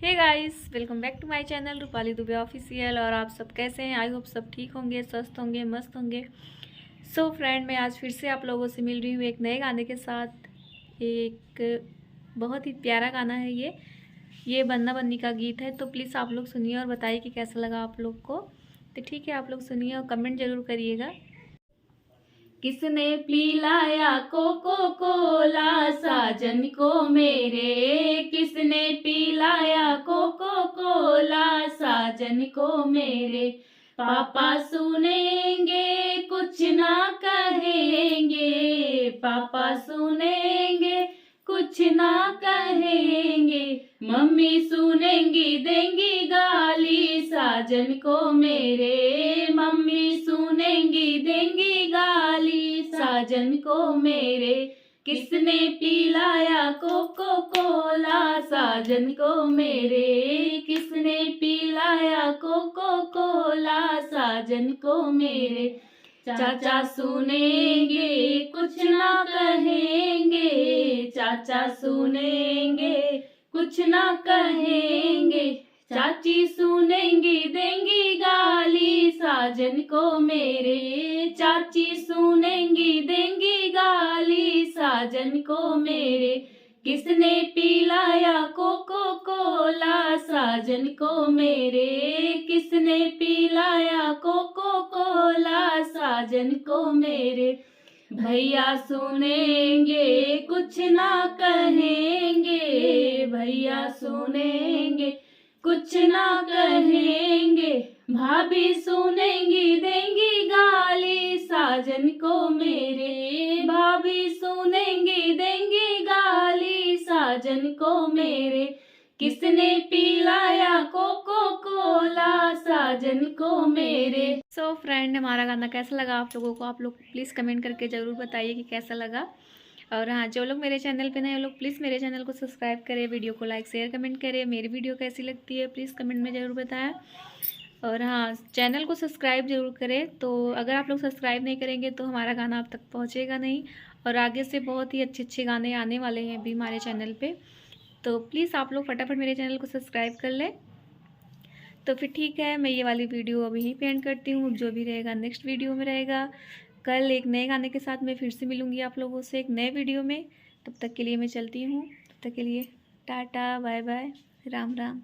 Hey guys, welcome back to my channel Rupali Dubey official. और आप सब कैसे हैं? आई होप सब ठीक होंगे, स्वस्थ होंगे, मस्त होंगे। सो फ्रेंड, मैं आज फिर से आप लोगों से मिल रही हूँ एक नए गाने के साथ। एक बहुत ही प्यारा गाना है ये बन्ना बन्नी का गीत है। तो प्लीज़ आप लोग सुनिए और बताइए कि कैसा लगा आप लोग को। तो ठीक है, आप लोग सुनिए और कमेंट ज़रूर करिएगा। किसने पिलाया कोको कोला साजन को मेरे, किसने पिलाया कोको कोला साजन को मेरे। पापा सुनेंगे कुछ ना कहेंगे, पापा सुनेंगे कुछ ना कहेंगे, मम्मी सुनेंगी देंगी गाली साजन को मेरे, मम्मी सुनेंगी देंगी गाली साजन को मेरे। किसने पिलाया कोको कोला साजन को मेरे, किसने पिलाया कोको कोला साजन को मेरे। चाचा सुनेंगे कुछ ना कहेंगे, चाचा सुनेंगे कुछ ना कहेंगे, चाची सुनेंगी देंगी गाली साजन को मेरे, चाची सुनेंगी देंगी गाली साजन को मेरे। किसने पिलाया कोको कोला साजन को मेरे, किसने पिलाया कोको कोला साजन को मेरे। भैया सुनेंगे कुछ ना कहेंगे, भैया सुनेंगे कुछ ना कहेंगे, भाभी सुनेंगी देंगी गाली साजन को मेरे, भाभी सुनेंगी देंगी गाली साजन को मेरे। किसने पिलाया कोको कोला साजन को मेरे। सो फ्रेंड, हमारा गाना कैसा लगा आप लोगों को? आप लोग प्लीज़ कमेंट करके ज़रूर बताइए कि कैसा लगा। और हाँ, जो लोग मेरे चैनल पे नए हैं, लोग प्लीज़ मेरे चैनल को सब्सक्राइब करें, वीडियो को लाइक शेयर कमेंट करें। मेरी वीडियो कैसी लगती है प्लीज़ कमेंट में ज़रूर बताएं। और हाँ, चैनल को सब्सक्राइब ज़रूर करें। तो अगर आप लोग सब्सक्राइब नहीं करेंगे तो हमारा गाना आप तक पहुँचेगा नहीं। और आगे से बहुत ही अच्छे अच्छे गाने आने वाले हैं अभी हमारे चैनल पर। तो प्लीज़ आप लोग फटाफट मेरे चैनल को सब्सक्राइब कर लें। तो फिर ठीक है, मैं ये वाली वीडियो अभी यहीं पे एंड करती हूँ। जो भी रहेगा नेक्स्ट वीडियो में रहेगा। कल एक नए गाने के साथ मैं फिर से मिलूँगी आप लोगों से एक नए वीडियो में। तब तक के लिए मैं चलती हूँ। तब तक के लिए टाटा बाय बाय, राम राम।